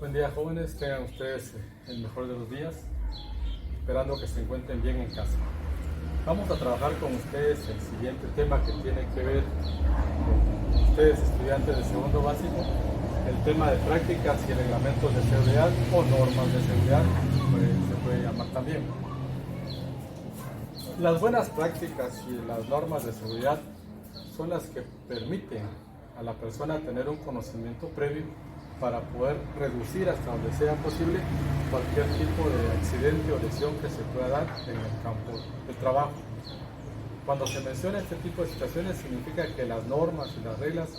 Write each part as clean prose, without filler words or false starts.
Buen día, jóvenes, tengan ustedes el mejor de los días, esperando que se encuentren bien en casa. Vamos a trabajar con ustedes el siguiente tema que tiene que ver con ustedes, estudiantes de segundo básico, el tema de prácticas y reglamentos de seguridad o normas de seguridad, se puede llamar también. Las buenas prácticas y las normas de seguridad son las que permiten a la persona tener un conocimiento previo para poder reducir hasta donde sea posible cualquier tipo de accidente o lesión que se pueda dar en el campo de trabajo. Cuando se menciona este tipo de situaciones, significa que las normas y las reglas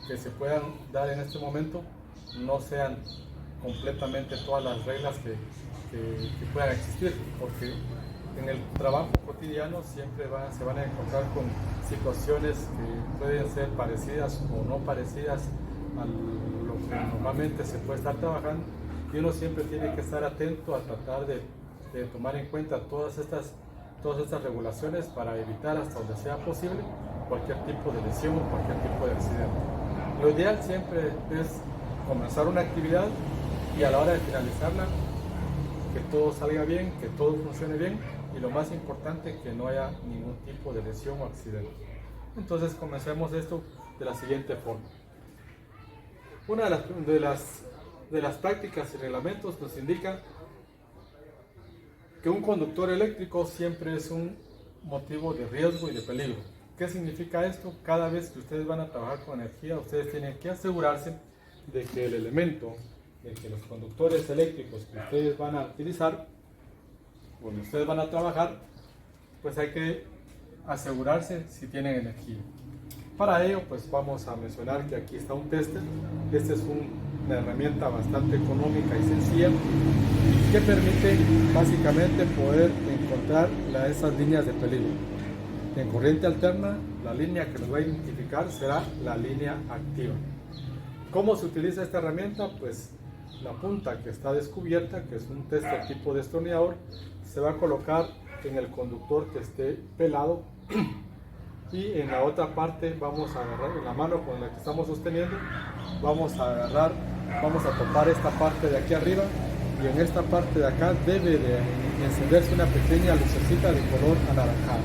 que se puedan dar en este momento no sean completamente todas las reglas que puedan existir, porque en el trabajo cotidiano siempre se van a encontrar con situaciones que pueden ser parecidas o no parecidas a lo que normalmente se puede estar trabajando, y uno siempre tiene que estar atento a tratar de tomar en cuenta todas estas regulaciones para evitar hasta donde sea posible cualquier tipo de lesión o cualquier tipo de accidente. Lo ideal siempre es comenzar una actividad y a la hora de finalizarla que todo salga bien, que todo funcione bien, y lo más importante, que no haya ningún tipo de lesión o accidente. Entonces comencemos esto de la siguiente forma. Una de las prácticas y reglamentos nos indica que un conductor eléctrico siempre es un motivo de riesgo y de peligro. ¿Qué significa esto? Cada vez que ustedes van a trabajar con energía, ustedes tienen que asegurarse de que el elemento, de que los conductores eléctricos que ustedes van a utilizar, cuando ustedes van a trabajar, pues hay que asegurarse si tienen energía. Para ello, pues vamos a mencionar que aquí está un tester. Este es una herramienta bastante económica y sencilla que permite básicamente poder encontrar esas líneas de peligro. En corriente alterna, la línea que nos va a identificar será la línea activa. ¿Cómo se utiliza esta herramienta? Pues la punta que está descubierta, que es un tester tipo destornillador, se va a colocar en el conductor que esté pelado, y en la otra parte vamos a agarrar, en la mano con la que estamos sosteniendo, vamos a topar esta parte de aquí arriba, y en esta parte de acá debe de encenderse una pequeña lucecita de color anaranjado.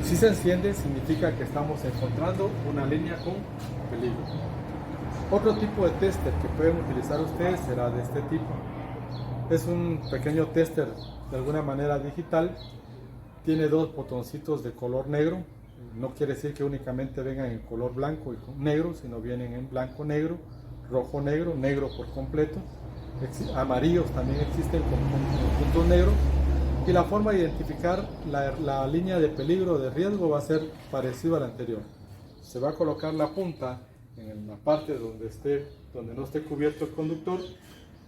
Si se enciende, significa que estamos encontrando una línea con peligro. Otro tipo de tester que pueden utilizar ustedes será de este tipo. Es un pequeño tester de alguna manera digital. Tiene dos botoncitos de color negro. No quiere decir que únicamente vengan en color blanco y negro, sino vienen en blanco, negro, rojo, negro, negro por completo. Amarillos también existen con puntos negros. Y la forma de identificar la línea de peligro o de riesgo va a ser parecido a la anterior. Se va a colocar la punta en la parte donde no esté cubierto el conductor.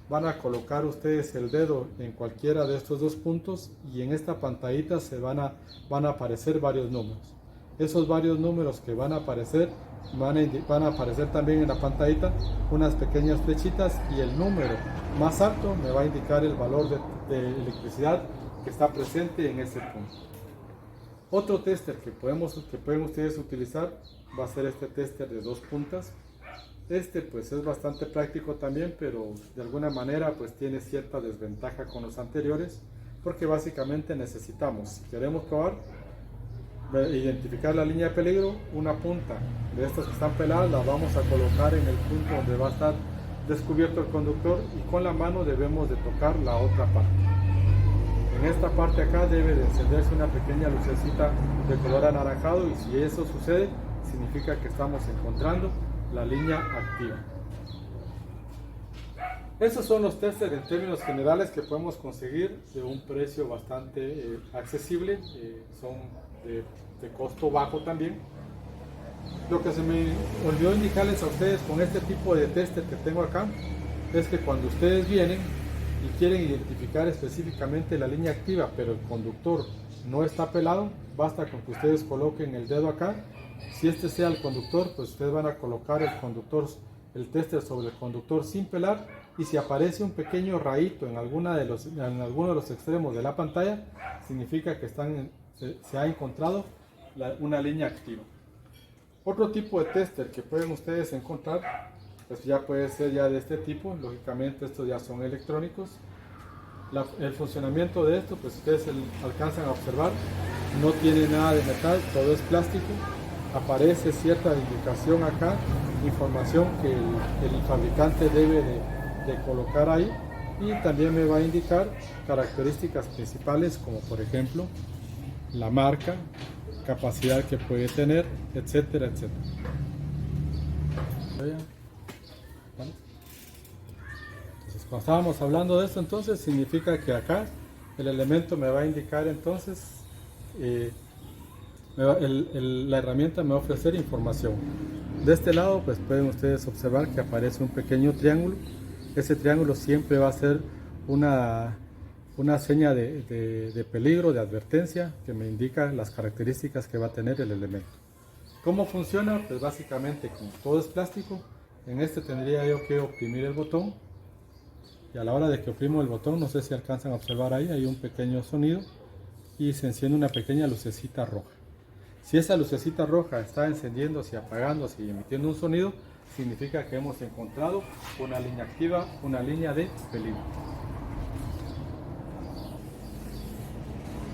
Van a colocar ustedes el dedo en cualquiera de estos dos puntos, y en esta pantallita van a aparecer varios números. Esos varios números que van a aparecer van a aparecer también en la pantallita unas pequeñas flechitas, y el número más alto me va a indicar el valor de electricidad que está presente en ese punto. Otro tester que pueden ustedes utilizar va a ser este tester de dos puntas. Este pues es bastante práctico también, pero de alguna manera pues tiene cierta desventaja con los anteriores, porque básicamente necesitamos, si queremos probar, identificar la línea de peligro, una punta de estas que están peladas la vamos a colocar en el punto donde va a estar descubierto el conductor, y con la mano debemos de tocar la otra parte. En esta parte acá debe de encenderse una pequeña lucecita de color anaranjado, y si eso sucede, significa que estamos encontrando la línea activa. Estos son los testers en términos generales que podemos conseguir de un precio bastante accesible, son de costo bajo también. Lo que se me olvidó indicarles a ustedes con este tipo de tester que tengo acá es que cuando ustedes vienen y quieren identificar específicamente la línea activa, pero el conductor no está pelado, basta con que ustedes coloquen el dedo acá. Si este sea el conductor, pues ustedes van a colocar el tester sobre el conductor sin pelar, y si aparece un pequeño rayito en alguno de los extremos de la pantalla, significa que se ha encontrado una línea activa. Otro tipo de tester que pueden ustedes encontrar pues ya puede ser ya de este tipo. Lógicamente estos ya son electrónicos. El funcionamiento de esto, pues ustedes alcanzan a observar, no tiene nada de metal, todo es plástico. Aparece cierta indicación acá, información que el fabricante debe de colocar ahí, y también me va a indicar características principales, como por ejemplo la marca, capacidad que puede tener, etcétera, etcétera. ¿Vale? Entonces, cuando estábamos hablando de esto, entonces significa que acá el elemento me va a indicar, entonces la herramienta me va a ofrecer información. De este lado, pues pueden ustedes observar que aparece un pequeño triángulo. Ese triángulo siempre va a ser una seña de peligro, de advertencia, que me indica las características que va a tener el elemento. ¿Cómo funciona? Pues básicamente, como todo es plástico, en este tendría yo que oprimir el botón, y a la hora de que oprimo el botón, no sé si alcanzan a observar ahí, hay un pequeño sonido y se enciende una pequeña lucecita roja. Si esa lucecita roja está encendiéndose, apagándose y emitiendo un sonido, significa que hemos encontrado una línea activa, una línea de peligro.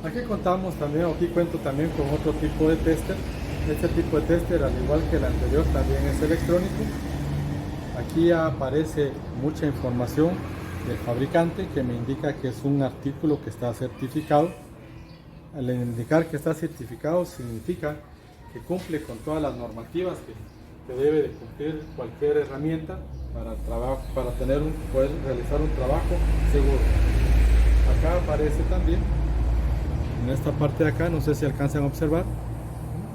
Aquí contamos también, aquí cuento también con otro tipo de tester. Este tipo de tester, al igual que el anterior, también es electrónico. Aquí aparece mucha información del fabricante que me indica que es un artículo que está certificado. Al indicar que está certificado, significa que cumple con todas las normativas que debe de cumplir cualquier herramienta para poder realizar un trabajo seguro. Acá aparece también, en esta parte de acá, no sé si alcanzan a observar,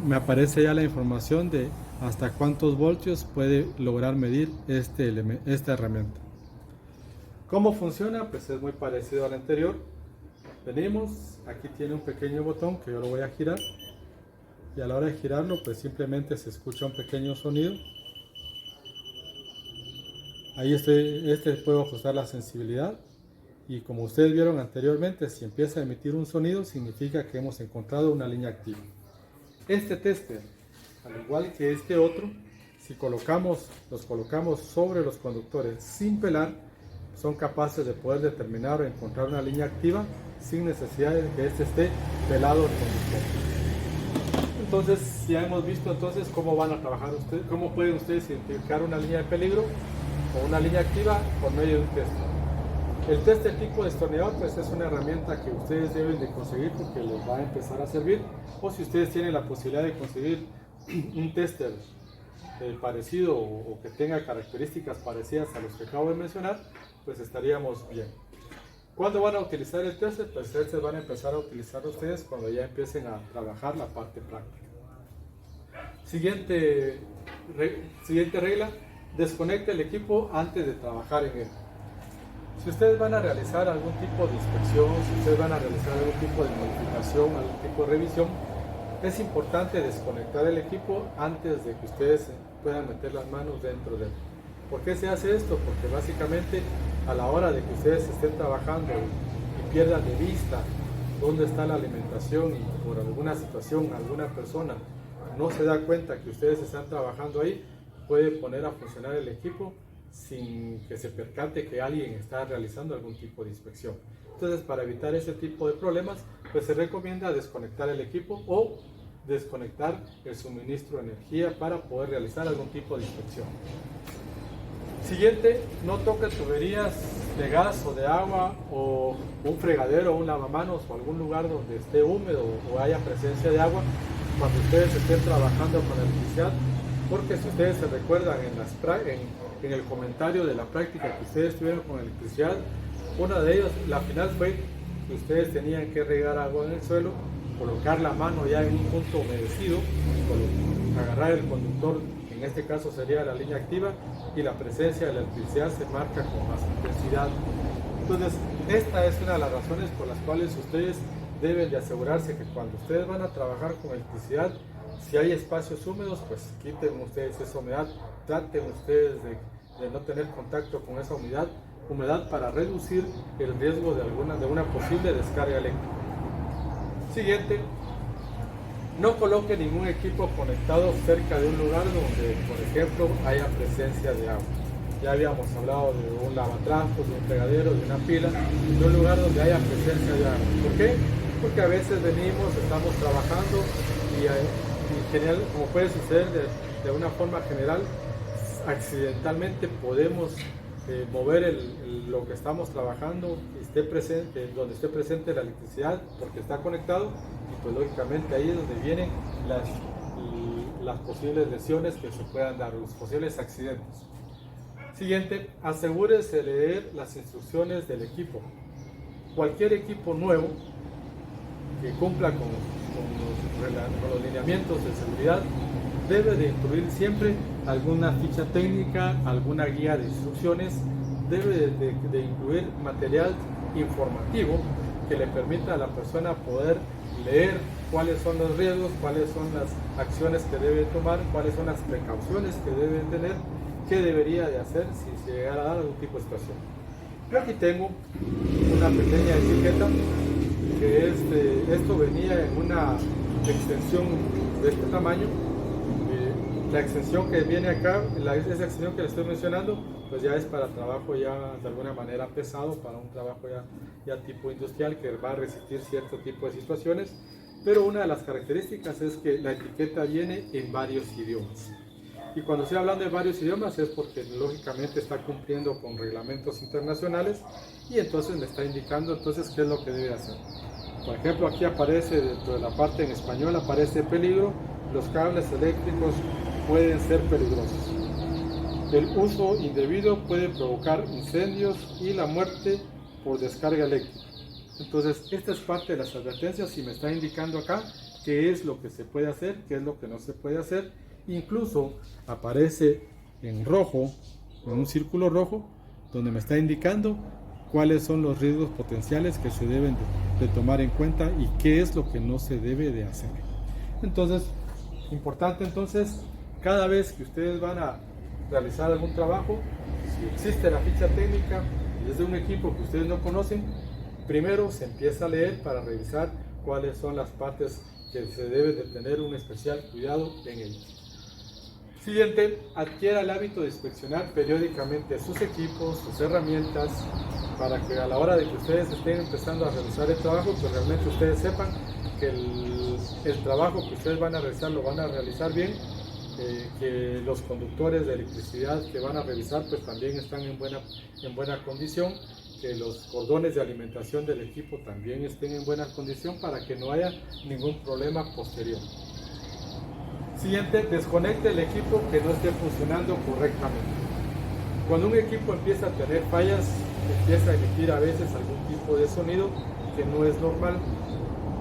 me aparece ya la información de hasta cuántos voltios puede lograr medir esta herramienta. ¿Cómo funciona? Pues es muy parecido al anterior. Venimos, aquí tiene un pequeño botón que yo lo voy a girar, y a la hora de girarlo, pues simplemente se escucha un pequeño sonido. Ahí puedo ajustar la sensibilidad, y como ustedes vieron anteriormente, si empieza a emitir un sonido, significa que hemos encontrado una línea activa. Este tester, al igual que este otro, si los colocamos sobre los conductores sin pelar, son capaces de poder determinar o encontrar una línea activa sin necesidad de que este esté pelado el conductor. Entonces, ya hemos visto entonces cómo van a trabajar ustedes, cómo pueden ustedes identificar una línea de peligro o una línea activa por medio de un tester. El tester tipo destornillador, pues es una herramienta que ustedes deben de conseguir porque les va a empezar a servir, o si ustedes tienen la posibilidad de conseguir un tester parecido o que tenga características parecidas a los que acabo de mencionar, pues estaríamos bien. ¿Cuándo van a utilizar el tester? Pues el tester van a empezar a utilizar ustedes cuando ya empiecen a trabajar la parte práctica. Siguiente regla: desconecte el equipo antes de trabajar en él. Si ustedes van a realizar algún tipo de inspección, si ustedes van a realizar algún tipo de modificación, algún tipo de revisión, es importante desconectar el equipo antes de que ustedes puedan meter las manos dentro de él. ¿Por qué se hace esto? Porque básicamente a la hora de que ustedes estén trabajando y pierdan de vista dónde está la alimentación, y por alguna situación, alguna persona no se da cuenta que ustedes están trabajando ahí, puede poner a funcionar el equipo sin que se percate que alguien está realizando algún tipo de inspección. Entonces, para evitar ese tipo de problemas, pues se recomienda desconectar el equipo o desconectar el suministro de energía para poder realizar algún tipo de inspección. Siguiente: no toque tuberías de gas o de agua, o un fregadero o un lavamanos, o algún lugar donde esté húmedo o haya presencia de agua cuando ustedes estén trabajando con electricidad, porque si ustedes se recuerdan en el comentario de la práctica que ustedes tuvieron con electricidad, una de ellas, la final, fue que ustedes tenían que regar agua en el suelo, colocar la mano ya en un punto humedecido, agarrar el conductor, en este caso sería la línea activa, y la presencia de la electricidad se marca con más intensidad. Entonces, esta es una de las razones por las cuales ustedes deben de asegurarse que cuando ustedes van a trabajar con electricidad, si hay espacios húmedos, pues quiten ustedes esa humedad, traten ustedes de no tener contacto con esa humedad para reducir el riesgo de una posible descarga eléctrica. Siguiente: no coloque ningún equipo conectado cerca de un lugar donde, por ejemplo, haya presencia de agua. Ya habíamos hablado de un lavatrastos, de un fregadero, de una pila, de un lugar donde haya presencia de agua. ¿Por qué? Porque a veces venimos, estamos trabajando y general, como puede suceder de una forma general, accidentalmente podemos mover lo que estamos trabajando, esté presente, donde esté presente la electricidad, porque está conectado, y pues lógicamente ahí es donde vienen las posibles lesiones que se puedan dar, los posibles accidentes. Siguiente, asegúrese de leer las instrucciones del equipo. Cualquier equipo nuevo que cumpla con los lineamientos de seguridad debe de incluir siempre alguna ficha técnica, alguna guía de instrucciones, debe de incluir material informativo que le permita a la persona poder leer cuáles son los riesgos, cuáles son las acciones que debe tomar, cuáles son las precauciones que debe tener, qué debería de hacer si se llegara a dar algún tipo de situación. Yo aquí tengo una pequeña etiqueta que esto venía en una extensión de este tamaño. La extensión que viene acá, esa extensión que le estoy mencionando, pues ya es para trabajo ya de alguna manera pesado, para un trabajo ya tipo industrial que va a resistir cierto tipo de situaciones, pero una de las características es que la etiqueta viene en varios idiomas. Y cuando estoy hablando de varios idiomas es porque lógicamente está cumpliendo con reglamentos internacionales y entonces me está indicando entonces qué es lo que debe hacer. Por ejemplo, aquí aparece dentro de la parte en español, aparece peligro, los cables eléctricos pueden ser peligrosos. El uso indebido puede provocar incendios y la muerte por descarga eléctrica. Entonces, esta es parte de las advertencias y me está indicando acá qué es lo que se puede hacer, qué es lo que no se puede hacer. Incluso aparece en rojo, en un círculo rojo, donde me está indicando cuáles son los riesgos potenciales que se deben de tomar en cuenta y qué es lo que no se debe de hacer. Entonces, importante entonces, cada vez que ustedes van a realizar algún trabajo, si existe la ficha técnica y es de un equipo que ustedes no conocen, primero se empieza a leer para revisar cuáles son las partes que se debe de tener un especial cuidado en ellos. Siguiente, adquiera el hábito de inspeccionar periódicamente sus equipos, sus herramientas, para que a la hora de que ustedes estén empezando a realizar el trabajo, pues realmente ustedes sepan que el trabajo que ustedes van a realizar lo van a realizar bien, que los conductores de electricidad que van a revisar pues también están en buena condición, que los cordones de alimentación del equipo también estén en buena condición para que no haya ningún problema posterior. Siguiente, desconecte el equipo que no esté funcionando correctamente. Cuando un equipo empieza a tener fallas, empieza a emitir a veces algún tipo de sonido que no es normal.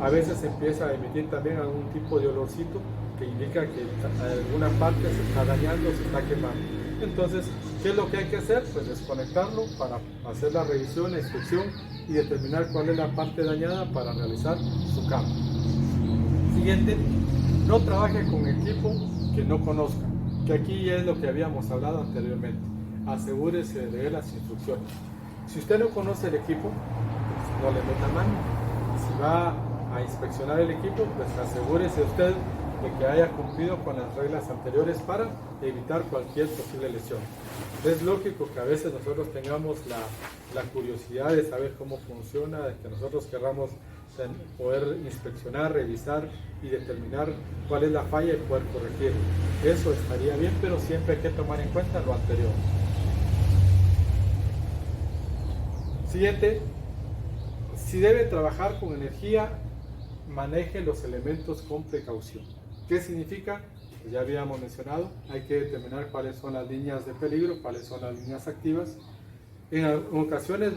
A veces empieza a emitir también algún tipo de olorcito que indica que alguna parte se está dañando, se está quemando. Entonces, ¿qué es lo que hay que hacer? Pues desconectarlo para hacer la revisión, la inspección y determinar cuál es la parte dañada para realizar su cambio. Siguiente, no trabaje con equipo que no conozca, que aquí es lo que habíamos hablado anteriormente. Asegúrese de leer las instrucciones. Si usted no conoce el equipo, pues no le meta mano. Si va a inspeccionar el equipo, pues asegúrese usted de que haya cumplido con las reglas anteriores para evitar cualquier posible lesión. Es lógico que a veces nosotros tengamos la curiosidad de saber cómo funciona, de que nosotros querramos poder inspeccionar, revisar y determinar cuál es la falla y poder corregirlo. Eso estaría bien, pero siempre hay que tomar en cuenta lo anterior. Siguiente, si debe trabajar con energía, maneje los elementos con precaución. ¿Qué significa? Pues ya habíamos mencionado, hay que determinar cuáles son las líneas de peligro, cuáles son las líneas activas. En ocasiones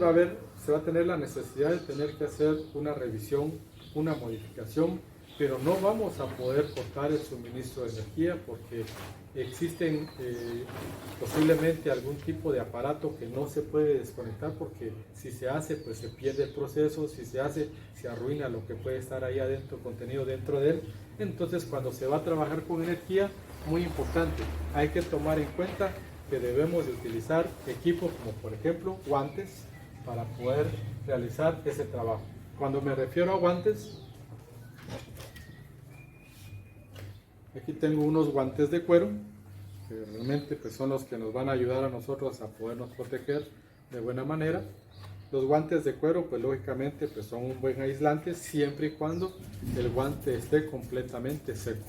se va a tener la necesidad de tener que hacer una revisión, una modificación, pero no vamos a poder cortar el suministro de energía porque existen posiblemente algún tipo de aparato que no se puede desconectar porque si se hace pues se pierde el proceso, si se hace se arruina lo que puede estar ahí adentro, contenido dentro de él. Entonces cuando se va a trabajar con energía, muy importante, hay que tomar en cuenta que debemos de utilizar equipos como por ejemplo guantes para poder realizar ese trabajo. Cuando me refiero a guantes, aquí tengo unos guantes de cuero que realmente pues, son los que nos van a ayudar a nosotros a podernos proteger de buena manera. Los guantes de cuero, pues lógicamente pues, son un buen aislante siempre y cuando el guante esté completamente seco.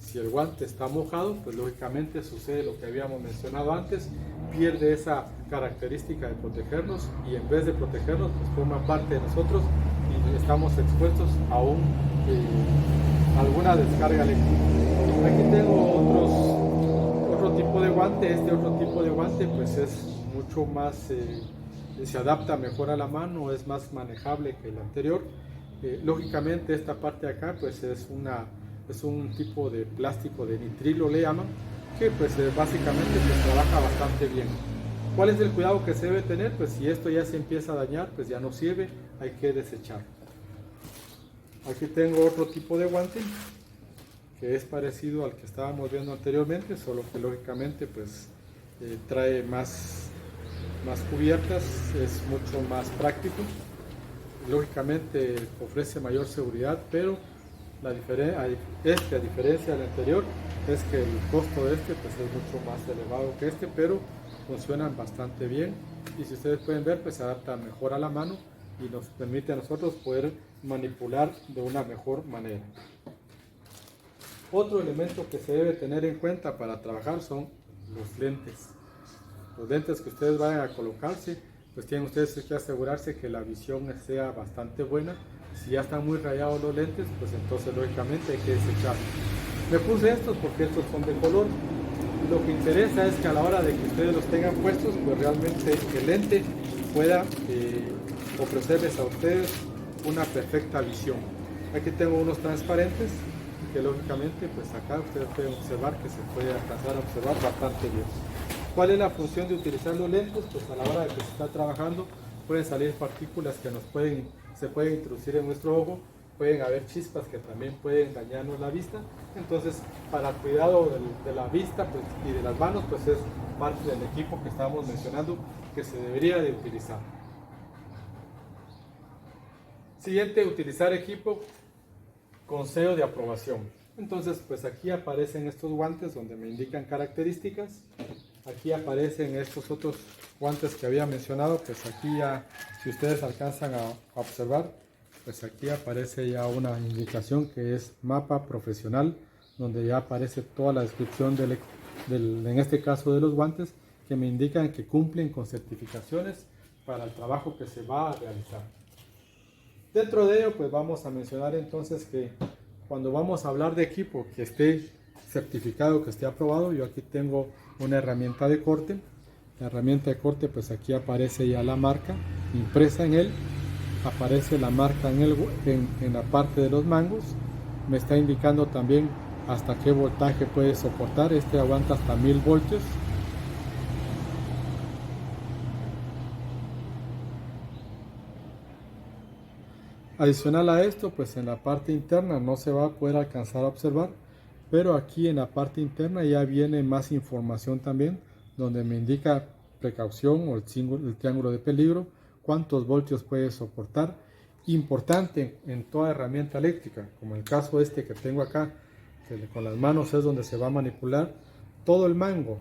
Si el guante está mojado, pues lógicamente sucede lo que habíamos mencionado antes, pierde esa característica de protegernos y en vez de protegernos, pues forma parte de nosotros y estamos expuestos a alguna descarga eléctrica. Aquí tengo otro tipo de guante. Este otro tipo de guante pues es mucho más, se adapta mejor a la mano, es más manejable que el anterior. Lógicamente esta parte de acá pues es un tipo de plástico de nitrilo, le llaman, que pues básicamente pues, trabaja bastante bien. ¿Cuál es el cuidado que se debe tener? Pues si esto ya se empieza a dañar, pues ya no sirve, hay que desechar. Aquí tengo otro tipo de guante que es parecido al que estábamos viendo anteriormente, solo que lógicamente pues trae más cubiertas, es mucho más práctico, lógicamente ofrece mayor seguridad, pero a diferencia del anterior, es que el costo de este pues, es mucho más elevado que este, pero funcionan bastante bien y si ustedes pueden ver, pues se adapta mejor a la mano y nos permite a nosotros poder manipular de una mejor manera. Otro elemento que se debe tener en cuenta para trabajar son los lentes. Los lentes que ustedes vayan a colocarse, pues tienen ustedes que asegurarse que la visión sea bastante buena. Si ya están muy rayados los lentes, pues entonces lógicamente hay que desecharlos. Me puse estos porque estos son de color. Lo que interesa es que a la hora de que ustedes los tengan puestos, pues realmente el lente pueda ofrecerles a ustedes una perfecta visión. Aquí tengo unos transparentes que lógicamente pues acá ustedes pueden observar que se puede alcanzar a observar bastante bien. ¿Cuál es la función de utilizar los lentes? Pues a la hora de que se está trabajando pueden salir partículas que se pueden introducir en nuestro ojo, pueden haber chispas que también pueden dañarnos la vista. Entonces, para el cuidado de la vista pues, y de las manos, pues es parte del equipo que estábamos mencionando que se debería de utilizar. Siguiente, utilizar equipo con sello de aprobación. Entonces, pues aquí aparecen estos guantes donde me indican características. Aquí aparecen estos otros guantes que había mencionado, pues aquí ya, si ustedes alcanzan a observar, pues aquí aparece ya una indicación que es mapa profesional, donde ya aparece toda la descripción en este caso de los guantes, que me indican que cumplen con certificaciones para el trabajo que se va a realizar. Dentro de ello, pues vamos a mencionar entonces que cuando vamos a hablar de equipo que esté certificado, que esté aprobado, yo aquí tengo una herramienta de corte. La herramienta de corte, pues aquí aparece ya la marca impresa en él, aparece la marca en la parte de los mangos, me está indicando también hasta qué voltaje puede soportar. Este aguanta hasta 1000 voltios. Adicional a esto, pues en la parte interna no se va a poder alcanzar a observar, pero aquí en la parte interna ya viene más información también, donde me indica precaución o el triángulo de peligro, cuántos voltios puede soportar. Importante en toda herramienta eléctrica, como el caso este que tengo acá, que con las manos es donde se va a manipular, todo el mango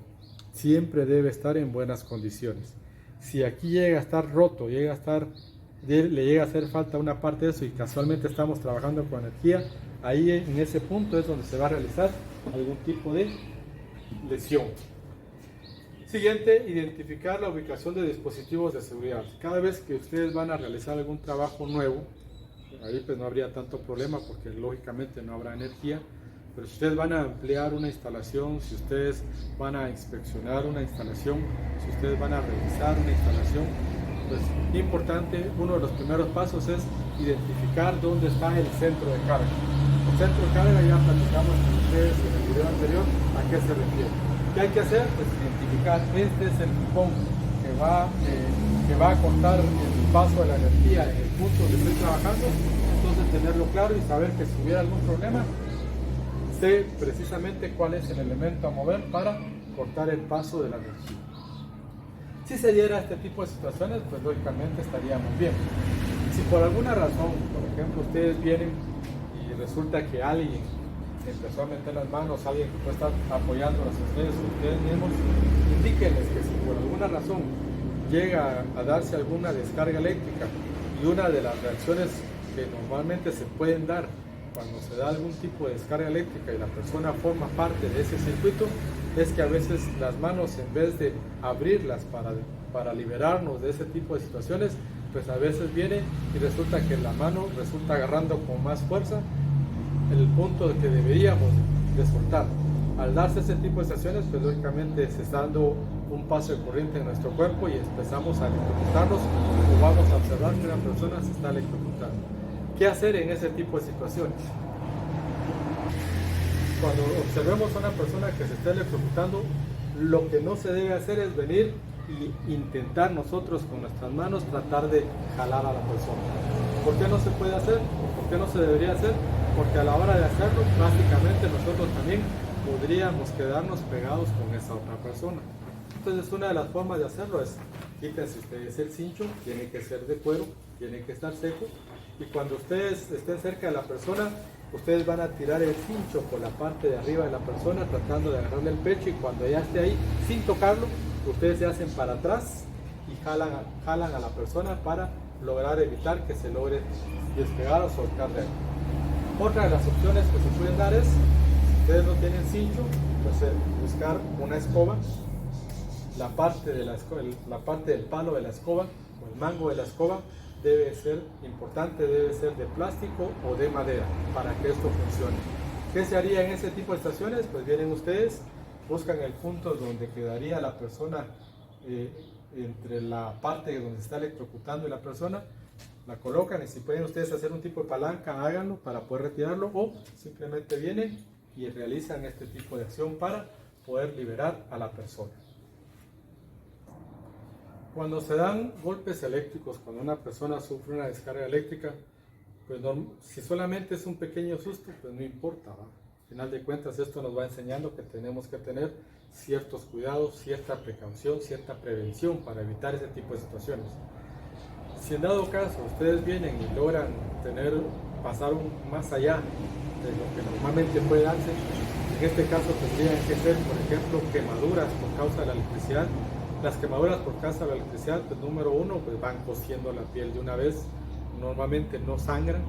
siempre debe estar en buenas condiciones. Si aquí llega a estar roto, le llega a hacer falta una parte de eso y casualmente estamos trabajando con energía, ahí en ese punto es donde se va a realizar algún tipo de lesión. Siguiente, identificar la ubicación de dispositivos de seguridad. Cada vez que ustedes van a realizar algún trabajo nuevo, ahí pues no habría tanto problema porque lógicamente no habrá energía, pero si ustedes van a ampliar una instalación, si ustedes van a inspeccionar una instalación, si ustedes van a revisar una instalación, pues importante, uno de los primeros pasos es identificar dónde está el centro de carga. El centro de carga ya platicamos con ustedes en el video anterior a qué se refiere. ¿Qué hay que hacer? Pues identificar, este es el pipón que va a cortar el paso de la energía en el punto donde estoy trabajando. Entonces tenerlo claro y saber que si hubiera algún problema, sé precisamente cuál es el elemento a mover para cortar el paso de la energía. Si se diera este tipo de situaciones, pues lógicamente estaríamos bien. Si por alguna razón, por ejemplo, ustedes vienen y resulta que alguien empezó a meter las manos, alguien que puede estar apoyando a ustedes, ustedes mismos, indíquenles que si por alguna razón llega a darse alguna descarga eléctrica, y una de las reacciones que normalmente se pueden dar cuando se da algún tipo de descarga eléctrica y la persona forma parte de ese circuito, es que a veces las manos, en vez de abrirlas para liberarnos de ese tipo de situaciones, pues a veces viene y resulta que la mano resulta agarrando con más fuerza el punto de que deberíamos de soltar. Al darse ese tipo de situaciones, pues lógicamente se está dando un paso de corriente en nuestro cuerpo y empezamos a electrocutarnos, o vamos a observar que una persona se está electrocutando. ¿Qué hacer en ese tipo de situaciones? Cuando observemos a una persona que se está electrocutando, lo que no se debe hacer es venir y intentar nosotros con nuestras manos tratar de jalar a la persona. ¿Por qué no se puede hacer? ¿Por qué no se debería hacer? Porque a la hora de hacerlo, básicamente nosotros también podríamos quedarnos pegados con esa otra persona. Entonces, una de las formas de hacerlo es, quítense ustedes el cincho, tiene que ser de cuero, tiene que estar seco, y cuando ustedes estén cerca de la persona, ustedes van a tirar el cincho por la parte de arriba de la persona, tratando de agarrarle el pecho, y cuando ya esté ahí, sin tocarlo, ustedes se hacen para atrás y jalan a la persona para lograr evitar que se logre despegar o soltar de ahí. Otra de las opciones que se pueden dar es, si ustedes no tienen cincho, pues buscar una escoba, la parte del palo de la escoba o el mango de la escoba debe ser importante, debe ser de plástico o de madera para que esto funcione. ¿Qué se haría en ese tipo de estaciones? Pues vienen ustedes, buscan el punto donde quedaría la persona entre la parte donde se está electrocutando y la persona, la colocan, y si pueden ustedes hacer un tipo de palanca, háganlo para poder retirarlo, o simplemente vienen y realizan este tipo de acción para poder liberar a la persona. Cuando se dan golpes eléctricos, cuando una persona sufre una descarga eléctrica, pues si solamente es un pequeño susto, pues no importa, ¿va? Al final de cuentas, esto nos va enseñando que tenemos que tener ciertos cuidados, cierta precaución, cierta prevención para evitar ese tipo de situaciones. Si en dado caso ustedes vienen y logran pasar más allá de lo que normalmente puede darse, en este caso tendrían que ser, por ejemplo, quemaduras por causa de la electricidad. Las quemaduras por causa de la electricidad, pues número uno, pues van cociendo la piel de una vez, normalmente no sangran,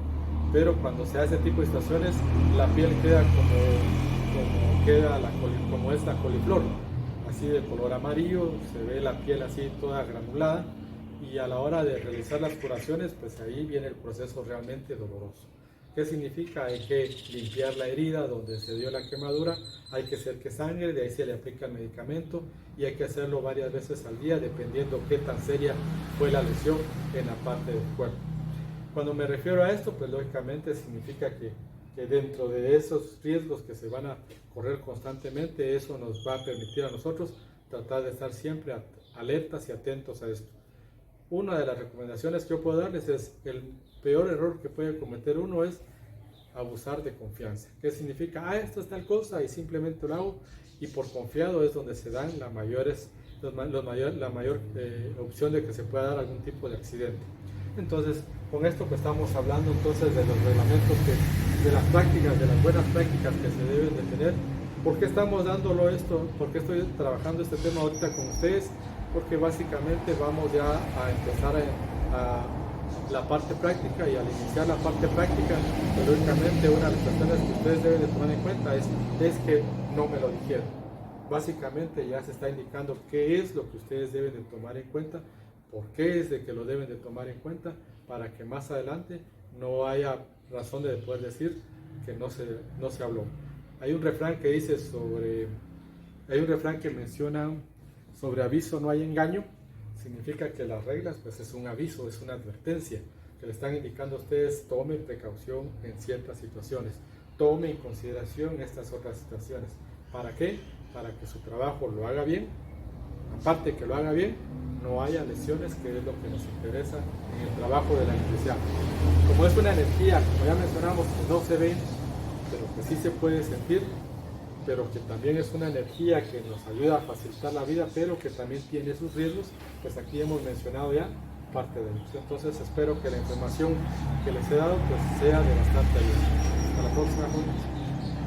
pero cuando se hace ese tipo de situaciones, la piel queda como es la coliflor, así de color amarillo, se ve la piel así toda granulada, y a la hora de realizar las curaciones, pues ahí viene el proceso realmente doloroso. ¿Qué significa? Hay que limpiar la herida donde se dio la quemadura, hay que hacer que sangre, de ahí se le aplica el medicamento, y hay que hacerlo varias veces al día, dependiendo qué tan seria fue la lesión en la parte del cuerpo. Cuando me refiero a esto, pues lógicamente significa que dentro de esos riesgos que se van a correr constantemente, eso nos va a permitir a nosotros tratar de estar siempre alertas y atentos a esto. Una de las recomendaciones que yo puedo darles es, el peor error que puede cometer uno es abusar de confianza. ¿Qué significa? Esto es tal cosa y simplemente lo hago, y por confiado es donde se dan la mayor opción de que se pueda dar algún tipo de accidente. Entonces, con esto que estamos hablando entonces de los reglamentos, de las prácticas, de las buenas prácticas que se deben de tener. ¿Por qué estamos dándolo esto? ¿Por qué estoy trabajando este tema ahorita con ustedes? Porque básicamente vamos ya a empezar a la parte práctica, y al iniciar la parte práctica, pues, lógicamente una de las cuestiones que ustedes deben de tomar en cuenta es que no me lo dijeron. Básicamente ya se está indicando qué es lo que ustedes deben de tomar en cuenta, por qué es de que lo deben de tomar en cuenta, para que más adelante no haya razón de poder decir que no se habló. Hay un refrán que dice que menciona sobre aviso no hay engaño. Significa que las reglas pues es un aviso, es una advertencia que le están indicando a ustedes: tome precaución en ciertas situaciones, tome en consideración estas otras situaciones. ¿Para qué? Para que su trabajo lo haga bien, aparte que lo haga bien, no haya lesiones, que es lo que nos interesa en el trabajo de la electricidad. Como es una energía, como ya mencionamos, que no se ve, pero que sí se puede sentir, pero que también es una energía que nos ayuda a facilitar la vida, pero que también tiene sus riesgos, pues aquí hemos mencionado ya parte de ellos. Entonces espero que la información que les he dado pues sea de bastante ayuda. Hasta la próxima.